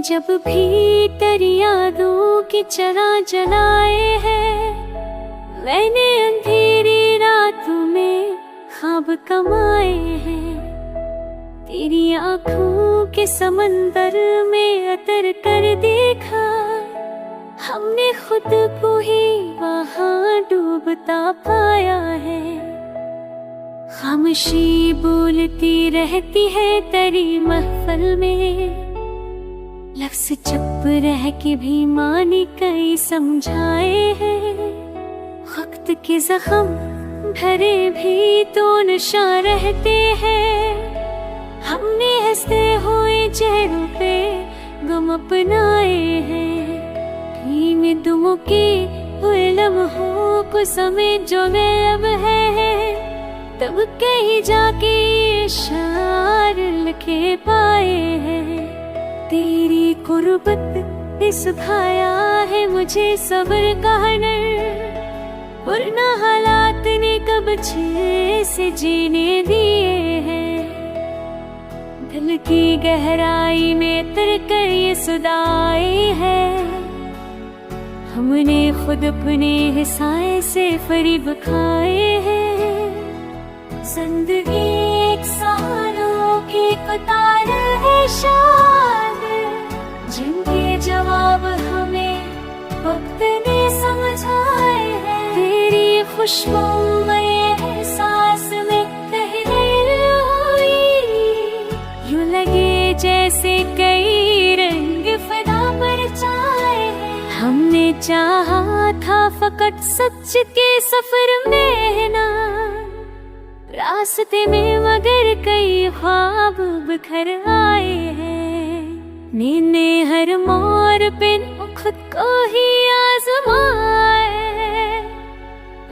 जब भी तेरी यादों की चरा जलाए हैं, मैंने अंधेरी रातों में ख्वाब कमाए हैं। तेरी आँखों के समंदर में अतर कर देखा, हमने खुद को ही वहाँ डूबता पाया है। खामोशी बोलती रहती है तेरी महफिल में, लफ्ज़ चुप रह के भी मानी कई समझाए हैं। वक्त के जख्म भरे भी तो निशान रहते हैं, हमने हंसते हुए चेहरों पे गम अपनाए हैं। इन दुमों के हुए लम्हों को समय जो में अब है, तब कहीं जाके इशार लिखे पाए हैं। तेरी कुर्बत ने सिखाया है मुझे सब्र का हुनर, वरना हालात ने कब अच्छे से जीने दिए हैं। दिल की गहराई में उतर कर ये सुदाई है, हमने खुद अपने हिस्से से फरीब खाए हैं। जिंदगी एक सालों की कतार है शान, जिनके जवाब हमें वक्त ने समझाए हैं। तेरी खुशबू में एहसास में तहरीर हुई, यूं लगे जैसे कई रंग फिदा पर छाए हैं। हमने चाहा था फकत सच के सफर में ना, रास्ते में मगर कई ख्वाब बिखर आए हैं। मैंने हर मोड़ पे खुद को ही आजमाए,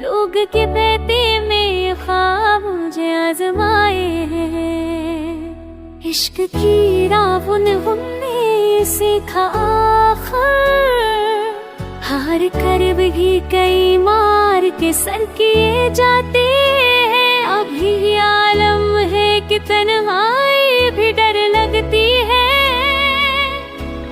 लोग के बहते में ख्वाब मुझे आजमाए हैं। इश्क की राह हमने सीखा आखिर, हार कर भी कई मार के सर किए जाते हैं। अभी आलम है कि तन्हाई भी डर लगती है,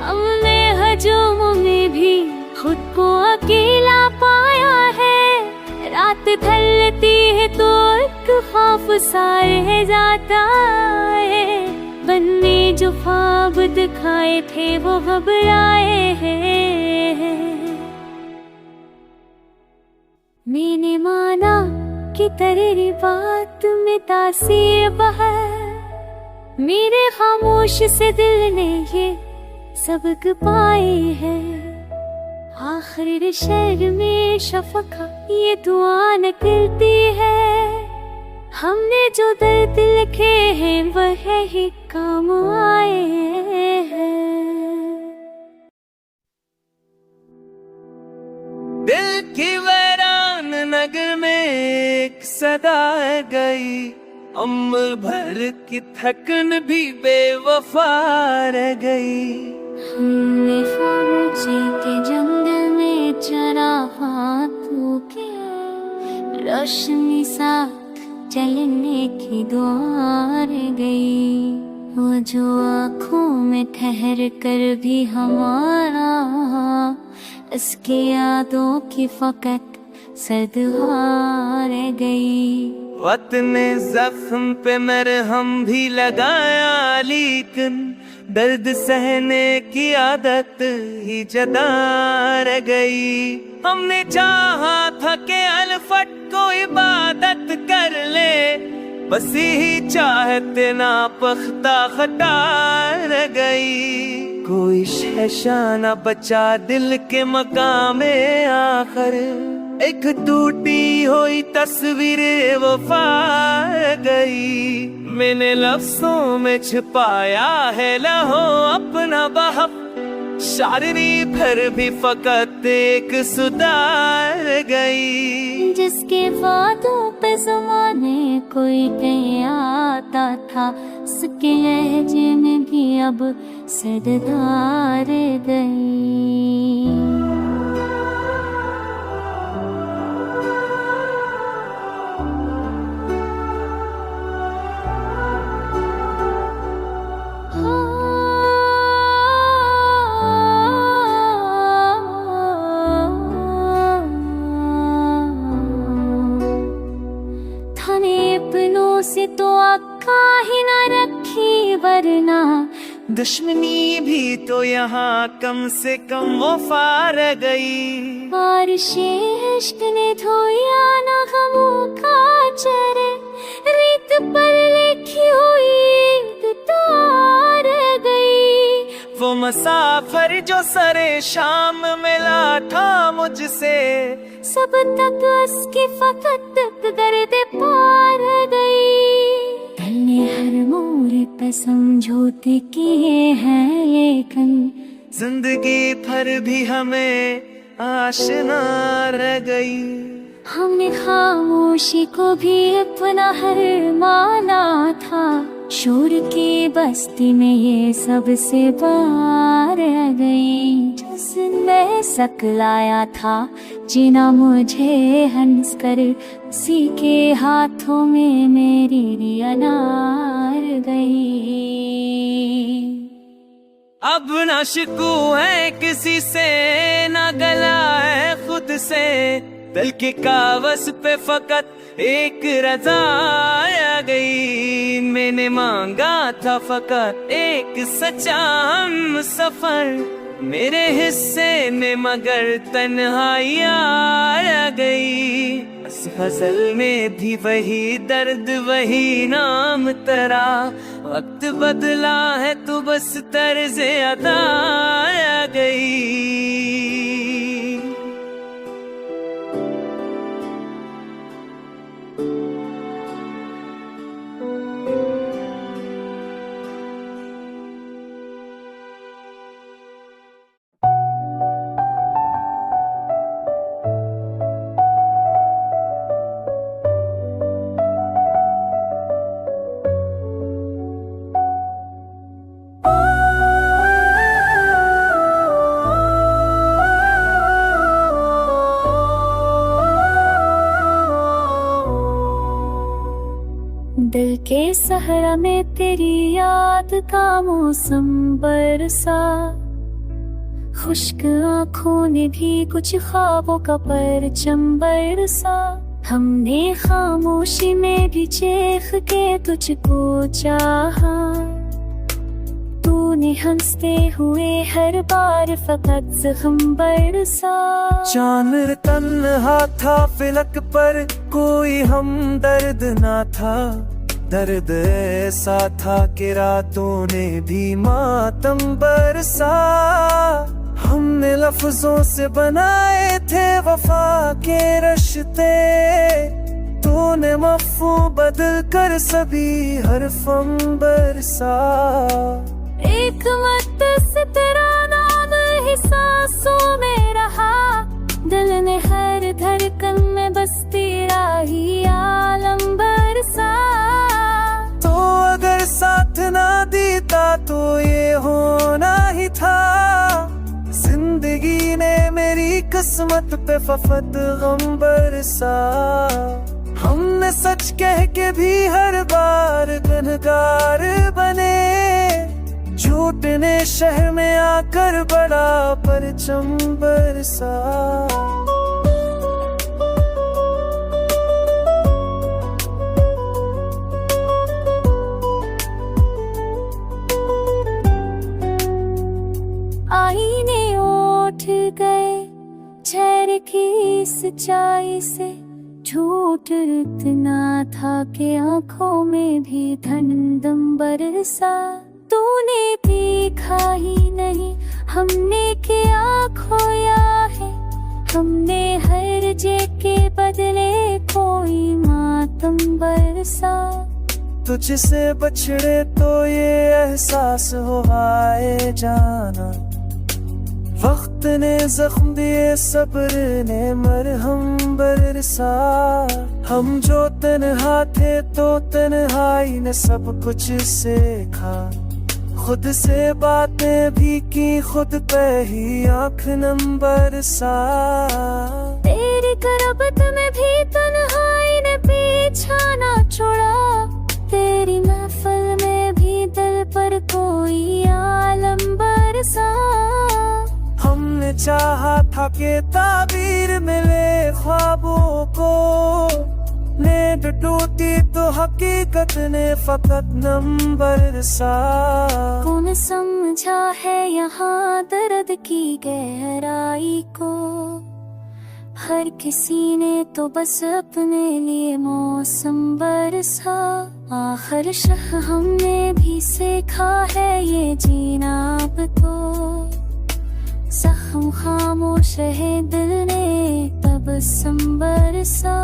हमने हजूम में भी खुद को अकेला पाया है। रात ढलती है तो एक खौफ सा रह जाता है, बनने जो ख्वाब दिखाए थे वो घबराए हैं। मैंने माना कि तेरी बात में तासीर बहा, मेरे खामोश से दिल ने ये सबक पाए हैं। आखिर शहर में शफका ये दुआ निकलती है, हमने जो दर्द लिखे हैं वह ही काम आए हैं। दिल की वीरान नगर में एक सदा गई, उम्र भर की थकन भी बेवफा रह गई। हमने खामोशी के जंगल में चरा हाथों के, रोशनी साथ चलने की दुआ रह गई। वो जो आँखों में ठहर कर भी हमारा, इसकी यादों की फकत सदहार रह गई। वक्त ने जख्म पे मरहम भी लगाया, लेकिन दर्द सहने की आदत ही जदा रह गई। हमने चाहा था कि अलफट को इबादत कर ले, बस ही चाहते ना पख्ता खता रह गई। कोई शहशाना बचा दिल के मकामे आखिर, एक टूटी हुई तस्वीर वफा गई। मैंने लफ्जों में छिपाया है लहो अपना बहफ, शायरी भर भी फकत एक सुधार गई। जिसके वादों पे ज़माने कोई कहीं आता था, उसके लहजे में भी अब सदधार गई। वरना दुश्मनी भी तो यहाँ कम से कम वफा रह गई। बारिशें इश्क ने धोया ना गमों का चरण, रेत पर लिखी हुई तो रह गई। वो मुसाफिर जो सरे शाम मिला था मुझसे, सब तक उसकी फकत दर्द पार गई। दिल ने हर मोड़ पे समझौते किए हैं, लेकिन जिंदगी भर भी हमें आशना रह गई। हमने खामोशी को भी अपना हर माना था, शोर की बस्ती में ये सबसे बाहर आ गई। जिसने सकलाया था जीना मुझे हंस कर, उसी के हाथों में मेरी अनार गई। अब न शिकू है किसी से, न गला है खुद से, दिल के कागज पे फकत एक रजा आ गई। मैंने मांगा था फकत एक सच्चा हम सफर, मेरे हिस्से में मगर तन्हाई आ गई। इस गजल में भी वही दर्द वही नाम तेरा, वक्त बदला है तो बस तर्ज़े अदा आ गई। दिल के सहरा में तेरी याद का मौसम बरसा, खुश्क आँखों ने भी कुछ ख्वाबों का परचम बरसा। हमने खामोशी में भी चीख के तुझको चाहा, तूने हंसते हुए हर बार फकत जख्म बरसा। चांद तन्हा था फिलक पर कोई हमदर्द ना था, दर्द ऐसा था कि रातों ने भी मातम बरसा। हमने लफ्जों से बनाए थे वफा के रिश्ते, तूने मफ़हूम बदल कर सभी हरफम बरसा। एक वक्त से तेरा नाम ही सांसों में रहा, दिल ने हर धड़कन में बस तेरा ही आलम बरसा। तो अगर साथ ना देता तो ये होना ही था, जिंदगी ने मेरी किस्मत पे फफत गम बरसा। हमने सच कह के भी हर बार गुनहगार बने, झूठ ने शहर में आकर बड़ा परचम बरसा। आईने उठ गए चेहरे की सच्चाई से, झूठ इतना था कि आंखों में भी धंधम बरसा। तूने देखा ही नहीं हमने क्या खोया है, हमने हर जे के बदले कोई मातम बरसा। तुझसे बछड़े तो ये एहसास हो आए जाना, वक्त ने जख्म दिए सब्र ने मरहम बरसा। हम जो तन्हा थे तो तन्हाई ने सब कुछ सीखा, खुद से बातें भी की खुद पे ही आँख नम बरसा। तेरी करबत में भी तन्हाई ने पीछा ना छोड़ा, तेरी महफिल में भी दिल पर कोई आलम बरसा। हमने चाहा था कि ताबीर मिले ख्वाबों को, नींद टूटी तो हकीकत ने फकत नंबर सा। कौन समझा है यहाँ दर्द की गहराई को, हर किसी ने तो बस अपने लिए मौसम बरसा। आखिर शह हमने भी सीखा है ये जीना अब तो, जख्म खामोश है दिल ने तब बरसा।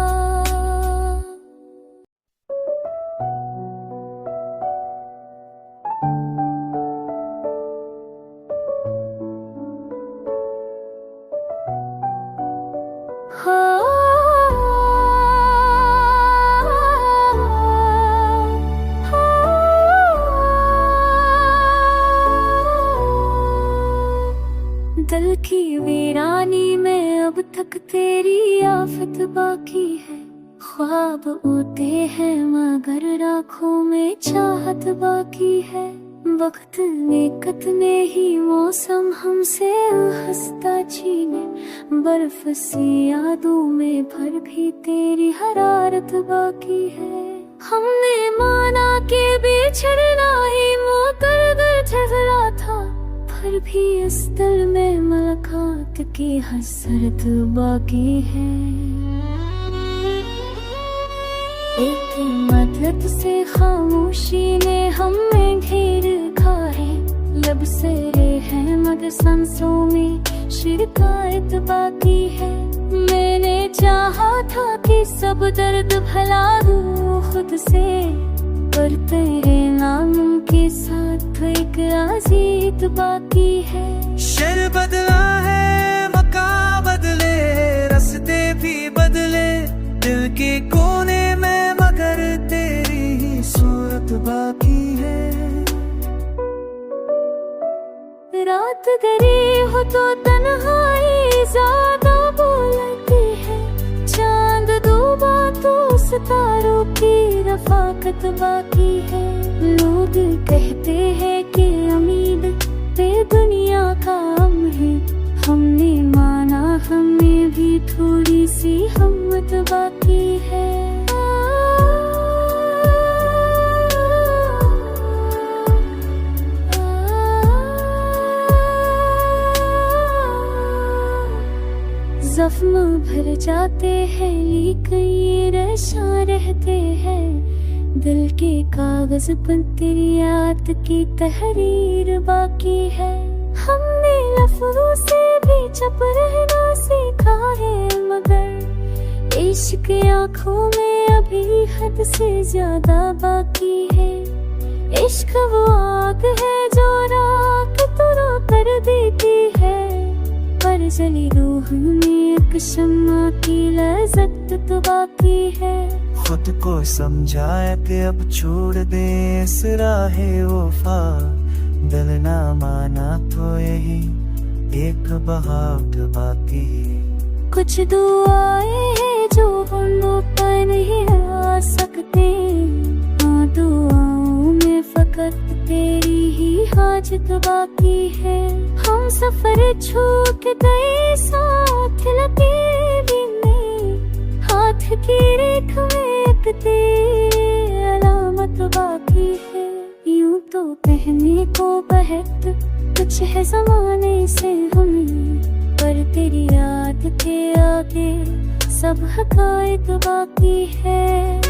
दिल की वीरानी में अब तक तेरी आफत बाकी है, ख्वाब उड़ते हैं मगर आँखों में चाहत बाकी है। वक्त नेकत में ही मौसम हमसे हंसता छीने, बर्फ सी यादों में भर भी तेरी हरारत बाकी है। हमने माना कि बिछड़ना ही मुकद्दर ठहरा था, पर भी इस दिल में मुलाकात की हसरत बाकी है। एक मदद से खामोशी ने हमें घेर रखा है, लब से है मगर सांसों में शिकायत बाकी है। मैंने चाहा था कि सब दर्द भुला दूं खुद से, पर तेरे नाम के साथ एक अजीत बाकी है। शर बदला है मका बदले, रास्ते भी बदले दिल के कोने में, मगर तेरी ही सूरत बाकी है। रात गरी हो तो तन्हाई ज्यादा बोलती है, चांद डूबा तो सितारों की रफाकत बाकी है। लोग कहते हैं कि उम्मीद पे दुनिया का गम है, हमने माना हमें भी थोड़ी सी हिम्मत बाकी है। जख्म भर जाते हैं लेकिन ये रेशा रहते हैं, दिल के कागज पर तेरी याद की तहरीर बाकी है। हमने लफ्जों से भी चुप रहना सीखा है, मगर इश्क आँखों में अभी हद से ज्यादा बाकी है। इश्क वो आग है जो राख तुरा कर देती है, पर जली रूह में एक शम्मा की लज़्ज़त तो बाकी है। खुद को समझाया कि अब छोड़ दे इस राहे वफा, दिल ना माना तो यही एक बहाव बाकी। कुछ दुआएं हैं जो हम पर नहीं आ सकते, हाँ दुआओं में फकत तेरी ही हाजत बाकी है। हम सफर छूट गए साथ लगे भी नहीं, हाथ की रेख में एक तेरी अलामत बाकी है। यूं तो कहने को बहुत कुछ है ज़माने से हमें, पर तेरी याद के आगे सब हकायत बाकी है।